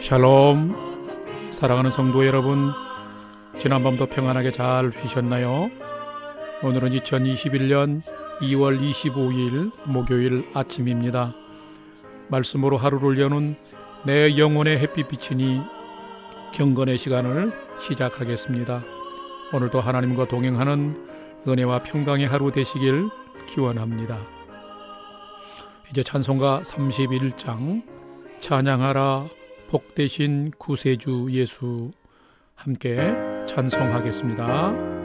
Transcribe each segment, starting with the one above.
샬롬. 사랑하는 성도 여러분, 지난밤도 평안하게 잘 쉬셨나요? 오늘은 2021년 2월 25일 목요일 아침입니다. 말씀으로 하루를 여는 내 영혼의 햇빛 비치니 경건의 시간을 시작하겠습니다. 오늘도 하나님과 동행하는 은혜와 평강의 하루 되시길 기원합니다. 이제 찬송가 31장 찬양하라 복되신 구세주 예수 함께 찬송하겠습니다.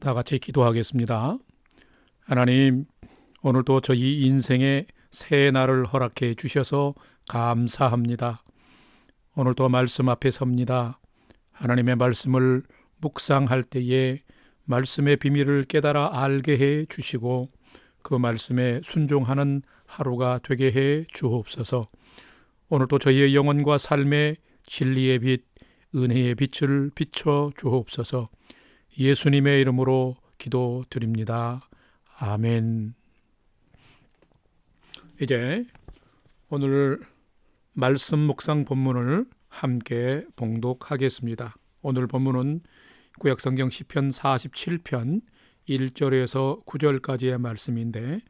다 같이 기도하겠습니다. 하나님, 오늘도 저희 인생의 새 날을 허락해 주셔서 감사합니다. 오늘도 말씀 앞에 섭니다. 하나님의 말씀을 묵상할 때에 말씀의 비밀을 깨달아 알게 해 주시고 그 말씀에 순종하는 하루가 되게 해 주옵소서. 오늘도 저희의 영혼과 삶의 진리의 빛, 은혜의 빛을 비춰 주옵소서. 예수님의 이름으로 기도드립니다. 아멘. 이제 오늘 말씀 묵상 본문을 함께 봉독하겠습니다. 오늘 본문은 구약성경 시편 47편 1절에서 9절까지의 말씀인데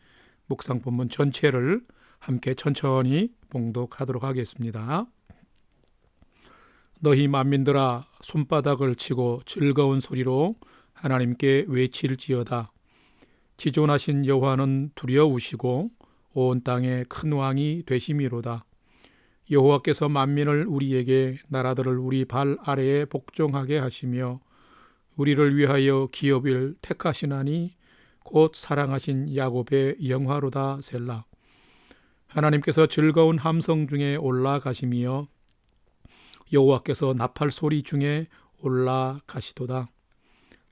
묵상 본문 전체를 함께 천천히 봉독하도록 하겠습니다. 너희 만민들아 손바닥을 치고 즐거운 소리로 하나님께 외칠지어다. 지존하신 여호와는 두려우시고 온 땅에 큰 왕이 되심이로다. 여호와께서 만민을 우리에게 나라들을 우리 발 아래에 복종하게 하시며 우리를 위하여 기업을 택하시나니 곧 사랑하신 야곱의 영화로다 셀라. 하나님께서 즐거운 함성 중에 올라가시며 여호와께서 나팔 소리 중에 올라가시도다.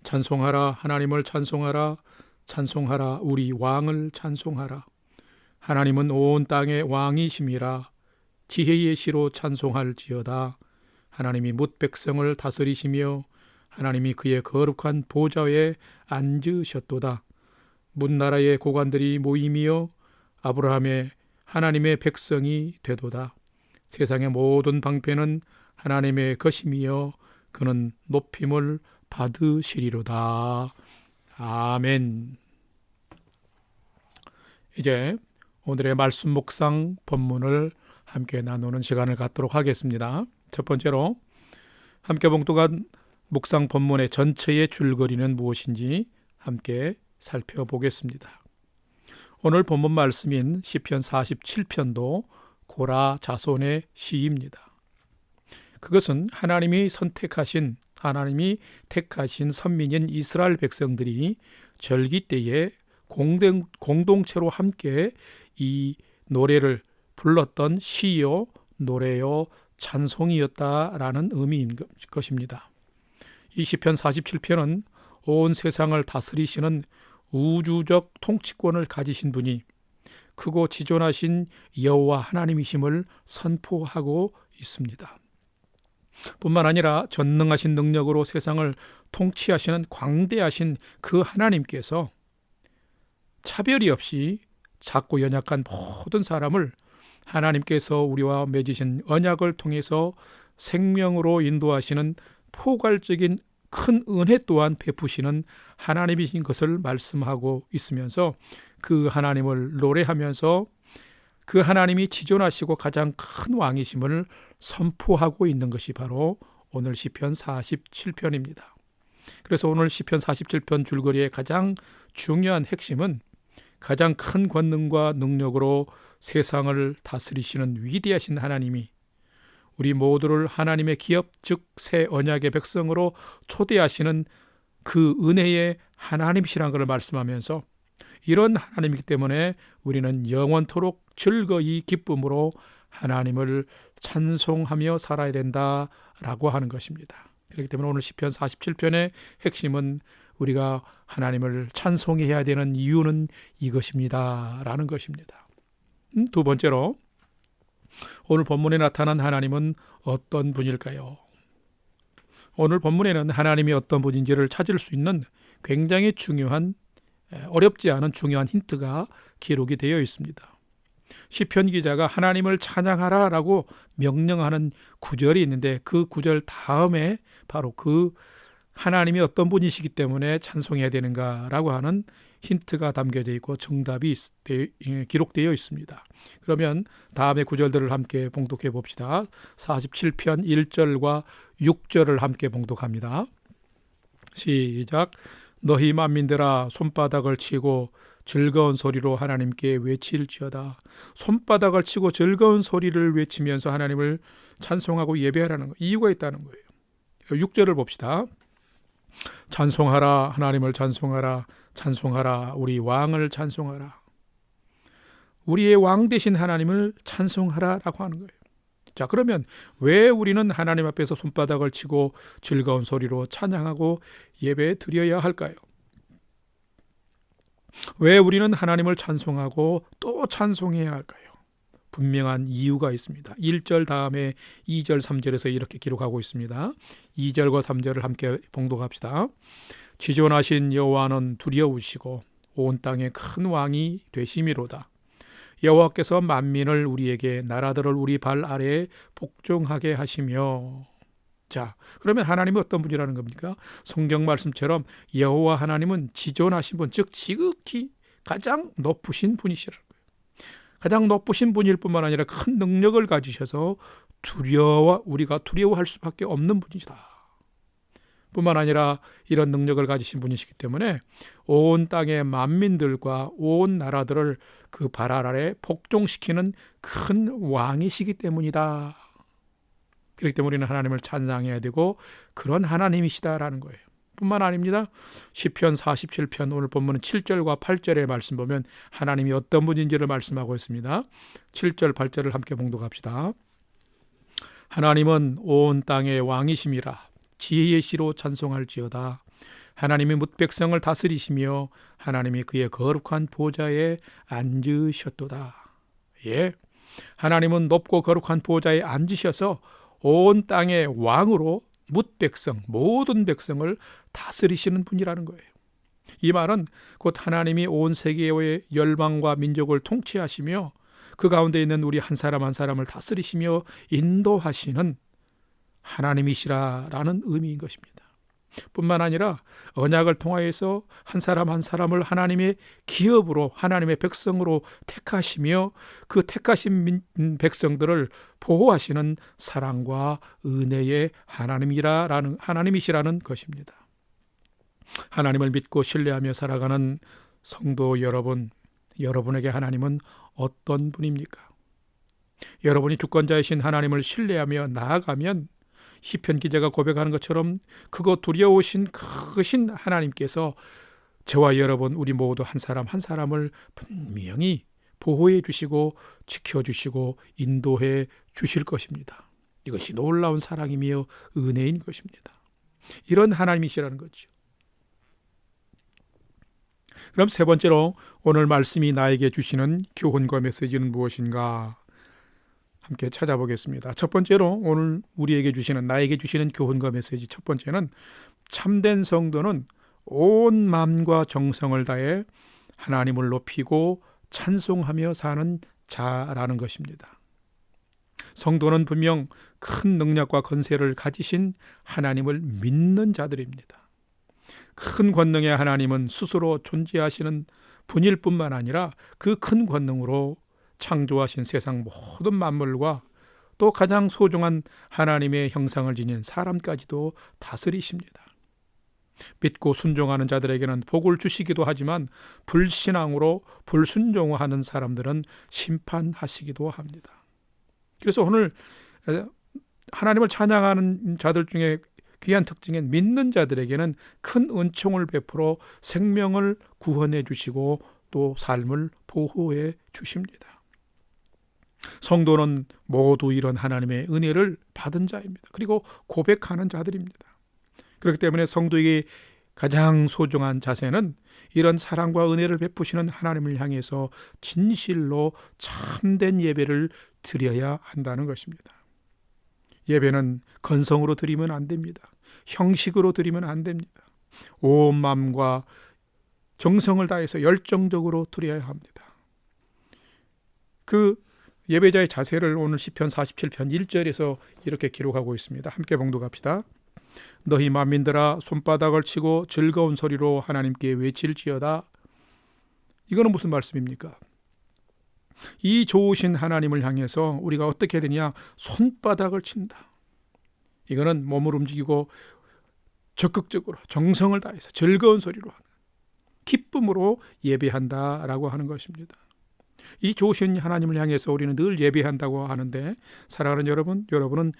찬송하라 하나님을 찬송하라. 찬송하라 우리 왕을 찬송하라. 하나님은 온 땅의 왕이심이라. 지혜의 시로 찬송할지어다. 하나님이 뭇 백성을 다스리시며 하나님이 그의 거룩한 보좌에 앉으셨도다. 뭇나라의 고관들이 모임이여 아브라함의 하나님의 백성이 되도다. 세상의 모든 방패는 하나님의 것임이여 그는 높임을 받으시리로다. 아멘. 이제 오늘의 말씀 묵상 본문을 함께 나누는 시간을 갖도록 하겠습니다. 첫 번째로 함께 봉독한 묵상 본문의 전체의 줄거리는 무엇인지 함께 살펴보겠습니다. 오늘 본문 말씀인 시편 47편도 고라 자손의 시입니다. 그것은 하나님이 택하신 선민인 이스라엘 백성들이 절기 때에 공동체로 함께 이 노래를 불렀던 시요, 노래요, 찬송이었다라는 의미인 것입니다. 이 시편 47편은 온 세상을 다스리시는 우주적 통치권을 가지신 분이 크고 지존하신 여호와 하나님이심을 선포하고 있습니다. 뿐만 아니라 전능하신 능력으로 세상을 통치하시는 광대하신 그 하나님께서 차별이 없이 작고 연약한 모든 사람을 하나님께서 우리와 맺으신 언약을 통해서 생명으로 인도하시는 포괄적인 큰 은혜 또한 베푸시는 하나님이신 것을 말씀하고 있으면서 그 하나님을 노래하면서 그 하나님이 지존하시고 가장 큰 왕이심을 선포하고 있는 것이 바로 오늘 시편 47편입니다. 그래서 오늘 시편 47편 줄거리의 가장 중요한 핵심은 가장 큰 권능과 능력으로 세상을 다스리시는 위대하신 하나님이 우리 모두를 하나님의 기업 즉 새 언약의 백성으로 초대하시는 그 은혜의 하나님이시라는 것을 말씀하면서 이런 하나님이기 때문에 우리는 영원토록 즐거이 기쁨으로 하나님을 찬송하며 살아야 된다라고 하는 것입니다. 그렇기 때문에 오늘 시편 47편의 핵심은 우리가 하나님을 찬송해야 되는 이유는 이것입니다라는 것입니다. 두 번째로 오늘 본문에 나타난 하나님은 어떤 분일까요? 오늘 본문에는 하나님이 어떤 분인지를 찾을 수 있는 굉장히 중요한 어렵지 않은 중요한 힌트가 기록이 되어 있습니다. 시편 기자가 하나님을 찬양하라라고 명령하는 구절이 있는데 그 구절 다음에 바로 그 하나님이 어떤 분이시기 때문에 찬송해야 되는가라고 하는 힌트가 담겨져 있고 정답이 기록되어 있습니다. 그러면 다음의 구절들을 함께 봉독해 봅시다. 47편 1절과 6절을 함께 봉독합니다. 시작. 너희 만민들아 손바닥을 치고 즐거운 소리로 하나님께 외칠지어다. 손바닥을 치고 즐거운 소리를 외치면서 하나님을 찬송하고 예배하라는 거, 이유가 있다는 거예요. 6절을 봅시다. 찬송하라 하나님을 찬송하라. 찬송하라 우리 왕을 찬송하라. 우리의 왕 되신 하나님을 찬송하라라고 하는 거예요. 자, 그러면 왜 우리는 하나님 앞에서 손바닥을 치고 즐거운 소리로 찬양하고 예배 드려야 할까요? 왜 우리는 하나님을 찬송하고 또 찬송해야 할까요? 분명한 이유가 있습니다. 1절 다음에 2절 3절에서 이렇게 기록하고 있습니다. 2절과 3절을 함께 봉독합시다. 지존하신 여호와는 두려우시고 온 땅의 큰 왕이 되심이로다. 여호와께서 만민을 우리에게 나라들을 우리 발 아래에 복종하게 하시며. 자, 그러면 하나님이 어떤 분이라는 겁니까? 성경 말씀처럼 여호와 하나님은 지존하신 분, 즉 지극히 가장 높으신 분이시라는 거예요. 가장 높으신 분일 뿐만 아니라 큰 능력을 가지셔서 우리가 두려워할 수밖에 없는 분이시다. 뿐만 아니라 이런 능력을 가지신 분이시기 때문에 온 땅의 만민들과 온 나라들을 그 발 아래 복종시키는 큰 왕이시기 때문이다. 그렇기 때문에 우리는 하나님을 찬양해야 되고 그런 하나님이시다라는 거예요. 뿐만 아닙니다. 시편 47편 오늘 본문은 7절과 8절의 말씀 보면 하나님이 어떤 분인지를 말씀하고 있습니다. 7절 8절을 함께 봉독합시다. 하나님은 온 땅의 왕이심이라. 지혜의 시로 찬송할지어다. 하나님이 뭇백성을 다스리시며 하나님이 그의 거룩한 보좌에 앉으셨도다. 예, 하나님은 높고 거룩한 보좌에 앉으셔서 온 땅의 왕으로 뭇백성, 모든 백성을 다스리시는 분이라는 거예요. 이 말은 곧 하나님이 온 세계의 열방과 민족을 통치하시며 그 가운데 있는 우리 한 사람 한 사람을 다스리시며 인도하시는 하나님이시라라는 의미인 것입니다. 뿐만 아니라 언약을 통하여서 한 사람 한 사람을 하나님의 기업으로 하나님의 백성으로 택하시며 그 택하신 백성들을 보호하시는 사랑과 은혜의 하나님이시라는 것입니다. 하나님을 믿고 신뢰하며 살아가는 성도 여러분, 여러분에게 하나님은 어떤 분입니까? 여러분이 주권자이신 하나님을 신뢰하며 나아가면 시편 기자가 고백하는 것처럼 크고 두려우신 크신 하나님께서 저와 여러분 우리 모두 한 사람 한 사람을 분명히 보호해 주시고 지켜주시고 인도해 주실 것입니다. 이것이 놀라운 사랑이며 은혜인 것입니다. 이런 하나님이시라는 거죠. 그럼 세 번째로 오늘 말씀이 나에게 주시는 교훈과 메시지는 무엇인가? 함께 찾아보겠습니다. 첫 번째로 오늘 나에게 주시는 교훈과 메시지 첫 번째는 참된 성도는 온 마음과 정성을 다해 하나님을 높이고 찬송하며 사는 자라는 것입니다. 성도는 분명 큰 능력과 권세를 가지신 하나님을 믿는 자들입니다. 큰 권능의 하나님은 스스로 존재하시는 분일 뿐만 아니라 그 큰 권능으로 창조하신 세상 모든 만물과 또 가장 소중한 하나님의 형상을 지닌 사람까지도 다스리십니다. 믿고 순종하는 자들에게는 복을 주시기도 하지만 불신앙으로 불순종하는 사람들은 심판하시기도 합니다. 그래서 오늘 하나님을 찬양하는 자들 중에 귀한 특징인 믿는 자들에게는 큰 은총을 베풀어 생명을 구원해 주시고 또 삶을 보호해 주십니다. 성도는 모두 이런 하나님의 은혜를 받은 자입니다. 그리고 고백하는 자들입니다. 그렇기 때문에 성도에게 가장 소중한 자세는 이런 사랑과 은혜를 베푸시는 하나님을 향해서 진실로 참된 예배를 드려야 한다는 것입니다. 예배는 건성으로 드리면 안 됩니다. 형식으로 드리면 안 됩니다. 온 마음과 정성을 다해서 열정적으로 드려야 합니다. 그 예배자의 자세를 오늘 시편 47편 1절에서 이렇게 기록하고 있습니다. 함께 봉독합시다. 너희 만민들아 손바닥을 치고 즐거운 소리로 하나님께 외칠지어다. 이거는 무슨 말씀입니까? 이 좋으신 하나님을 향해서 우리가 어떻게 해야 되냐? 손바닥을 친다. 이거는 몸을 움직이고 적극적으로 정성을 다해서 즐거운 소리로 하는, 기쁨으로 예배한다라고 하는 것입니다. 이 좋으신 하나님을 향해서 우리는 늘 예배한다고 하는데, 사랑하는 여러분은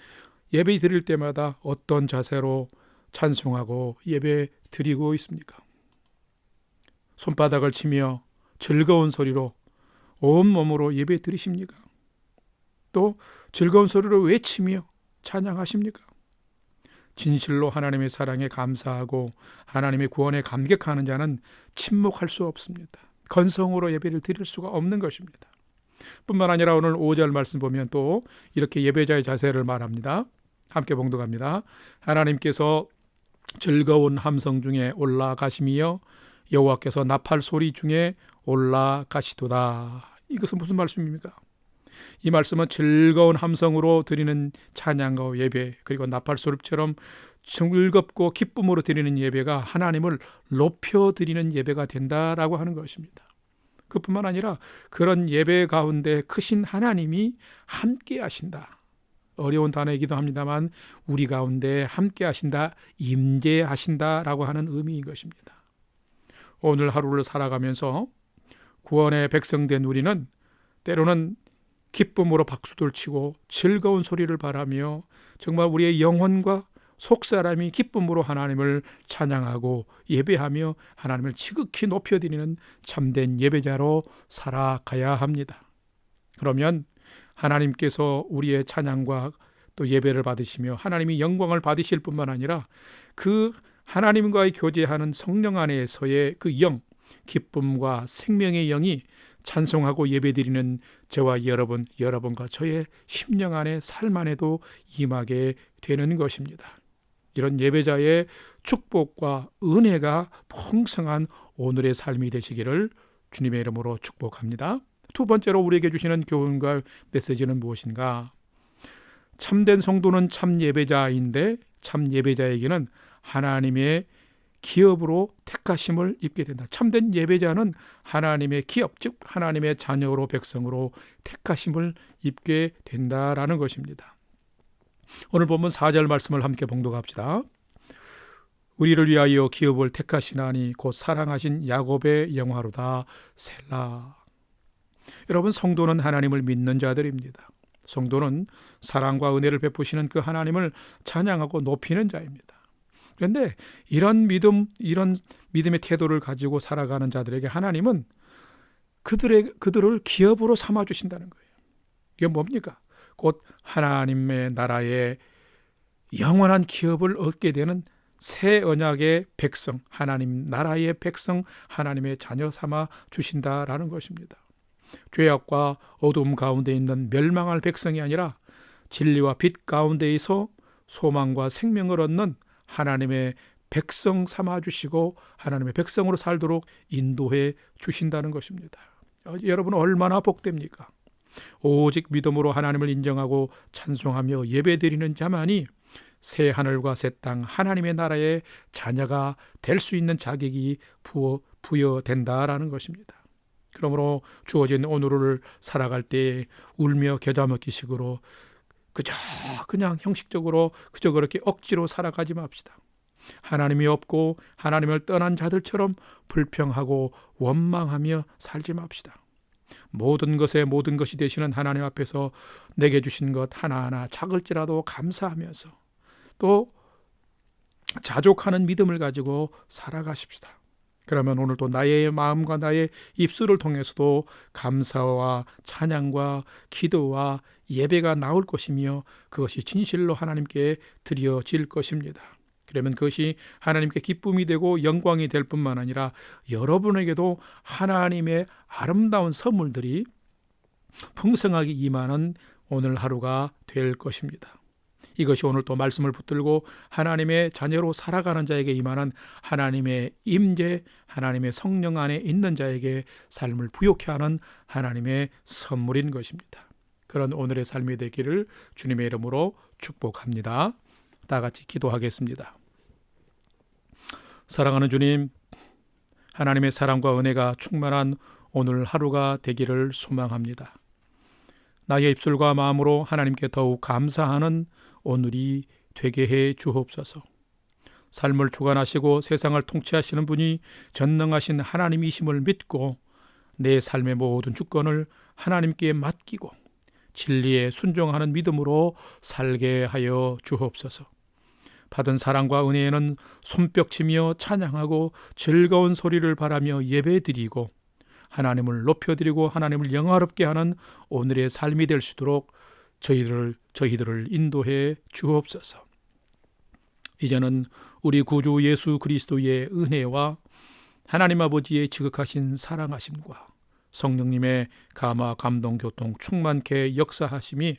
예배 드릴 때마다 어떤 자세로 찬송하고 예배 드리고 있습니까? 손바닥을 치며 즐거운 소리로 온몸으로 예배 드리십니까? 또 즐거운 소리로 외치며 찬양하십니까? 진실로 하나님의 사랑에 감사하고 하나님의 구원에 감격하는 자는 침묵할 수 없습니다. 건성으로 예배를 드릴 수가 없는 것입니다. 뿐만 아니라 오늘 5절 말씀 보면 또 이렇게 예배자의 자세를 말합니다. 함께 봉독합니다. 하나님께서 즐거운 함성 중에 올라가시며 여호와께서 나팔 소리 중에 올라가시도다. 이것은 무슨 말씀입니까? 이 말씀은 즐거운 함성으로 드리는 찬양과 예배, 그리고 나팔 소리처럼 즐겁고 기쁨으로 드리는 예배가 하나님을 높여드리는 예배가 된다라고 하는 것입니다. 그뿐만 아니라 그런 예배 가운데 크신 하나님이 함께 하신다. 어려운 단어이기도 합니다만 우리 가운데 함께 하신다, 임재하신다라고 하는 의미인 것입니다. 오늘 하루를 살아가면서 구원의 백성된 우리는 때로는 기쁨으로 박수를 치고 즐거운 소리를 바라며 정말 우리의 영혼과 속사람이 기쁨으로 하나님을 찬양하고 예배하며 하나님을 지극히 높여드리는 참된 예배자로 살아가야 합니다. 그러면 하나님께서 우리의 찬양과 또 예배를 받으시며 하나님이 영광을 받으실 뿐만 아니라 그 하나님과의 교제하는 성령 안에서의 그 영, 기쁨과 생명의 영이 찬송하고 예배드리는 저와 여러분과 저의 심령 안에 삶 안에도 임하게 되는 것입니다. 이런 예배자의 축복과 은혜가 풍성한 오늘의 삶이 되시기를 주님의 이름으로 축복합니다. 두 번째로 우리에게 주시는 교훈과 메시지는 무엇인가? 참된 성도는 참 예배자인데 참 예배자에게는 하나님의 기업으로 택하심을 입게 된다. 참된 예배자는 하나님의 기업, 즉 하나님의 자녀로 백성으로 택하심을 입게 된다라는 것입니다. 오늘 본문 4절 말씀을 함께 봉독합시다. 우리를 위하여 기업을 택하시나니 곧 사랑하신 야곱의 영화로다. 셀라. 여러분, 성도는 하나님을 믿는 자들입니다. 성도는 사랑과 은혜를 베푸시는 그 하나님을 찬양하고 높이는 자입니다. 그런데 이런 믿음의 태도를 가지고 살아가는 자들에게 하나님은 그들을 기업으로 삼아 주신다는 거예요. 이게 뭡니까? 곧 하나님의 나라의 영원한 기업을 얻게 되는 새 언약의 백성, 하나님 나라의 백성, 하나님의 자녀 삼아 주신다라는 것입니다. 죄악과 어둠 가운데 있는 멸망할 백성이 아니라 진리와 빛 가운데에서 소망과 생명을 얻는 하나님의 백성 삼아 주시고 하나님의 백성으로 살도록 인도해 주신다는 것입니다. 여러분, 얼마나 복됩니까? 오직 믿음으로 하나님을 인정하고 찬송하며 예배드리는 자만이 새 하늘과 새 땅 하나님의 나라의 자녀가 될 수 있는 자격이 부여된다라는 것입니다. 그러므로 주어진 오늘을 살아갈 때 울며 겨자 먹기 식으로 그냥 형식적으로 그저 그렇게 억지로 살아가지 맙시다. 하나님이 없고 하나님을 떠난 자들처럼 불평하고 원망하며 살지 맙시다. 모든 것에 모든 것이 되시는 하나님 앞에서 내게 주신 것 하나하나 작을지라도 감사하면서 또 자족하는 믿음을 가지고 살아가십시다. 그러면 오늘도 나의 마음과 나의 입술을 통해서도 감사와 찬양과 기도와 예배가 나올 것이며 그것이 진실로 하나님께 드려질 것입니다. 그러면 그것이 하나님께 기쁨이 되고 영광이 될 뿐만 아니라 여러분에게도 하나님의 아름다운 선물들이 풍성하게 임하는 오늘 하루가 될 것입니다. 이것이 오늘 또 말씀을 붙들고 하나님의 자녀로 살아가는 자에게 임하는 하나님의 임재, 하나님의 성령 안에 있는 자에게 삶을 부욕케 하는 하나님의 선물인 것입니다. 그런 오늘의 삶이 되기를 주님의 이름으로 축복합니다. 다 같이 기도하겠습니다. 사랑하는 주님, 하나님의 사랑과 은혜가 충만한 오늘 하루가 되기를 소망합니다. 나의 입술과 마음으로 하나님께 더욱 감사하는 오늘이 되게 해 주옵소서. 삶을 주관하시고 세상을 통치하시는 분이 전능하신 하나님이심을 믿고 내 삶의 모든 주권을 하나님께 맡기고 진리에 순종하는 믿음으로 살게 하여 주옵소서. 받은 사랑과 은혜에는 손뼉치며 찬양하고 즐거운 소리를 바라며 예배드리고 하나님을 높여드리고 하나님을 영화롭게 하는 오늘의 삶이 될 수 있도록 저희들을 인도해 주옵소서. 이제는 우리 구주 예수 그리스도의 은혜와 하나님 아버지의 지극하신 사랑하심과 성령님의 감화 감동 교통 충만케 역사하심이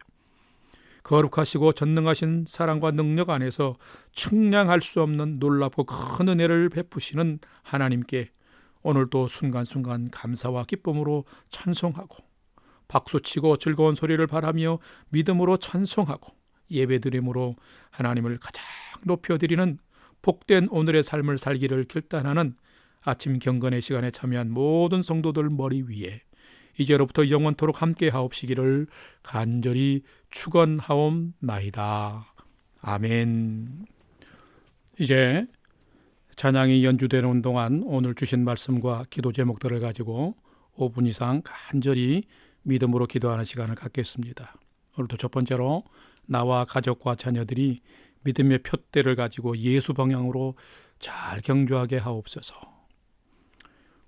거룩하시고 전능하신 사랑과 능력 안에서 측량할 수 없는 놀랍고 큰 은혜를 베푸시는 하나님께 오늘도 순간순간 감사와 기쁨으로 찬송하고 박수치고 즐거운 소리를 바라며 믿음으로 찬송하고 예배드림으로 하나님을 가장 높여드리는 복된 오늘의 삶을 살기를 결단하는 아침 경건의 시간에 참여한 모든 성도들 머리 위에 이제로부터 영원토록 함께 하옵시기를 간절히 축원하옵나이다. 아멘. 이제 찬양이 연주되는 동안 오늘 주신 말씀과 기도 제목들을 가지고 5분 이상 간절히 믿음으로 기도하는 시간을 갖겠습니다. 오늘도 첫 번째로 나와 가족과 자녀들이 믿음의 푯대를 가지고 예수 방향으로 잘 경주하게 하옵소서.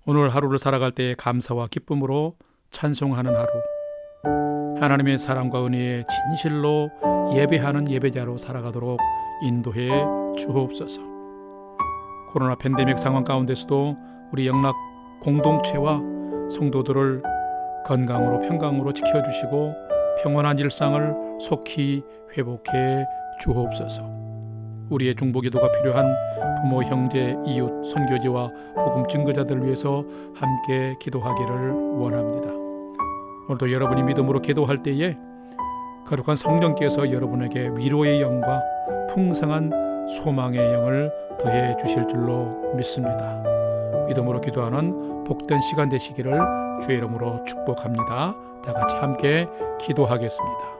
오늘 하루를 살아갈 때의 감사와 기쁨으로 찬송하는 하루, 하나님의 사랑과 은혜에 진실로 예배하는 예배자로 살아가도록 인도해 주옵소서. 코로나 팬데믹 상황 가운데서도 우리 영락 공동체와 성도들을 건강으로 평강으로 지켜주시고 평온한 일상을 속히 회복해 주옵소서. 우리의 중보기도가 필요한 부모, 형제, 이웃, 선교지와 복음 증거자들을 위해서 함께 기도하기를 원합니다. 오늘도 여러분이 믿음으로 기도할 때에 거룩한 성령께서 여러분에게 위로의 영과 풍성한 소망의 영을 더해 주실 줄로 믿습니다. 믿음으로 기도하는 복된 시간 되시기를 주의 이름으로 축복합니다. 다 같이 함께 기도하겠습니다.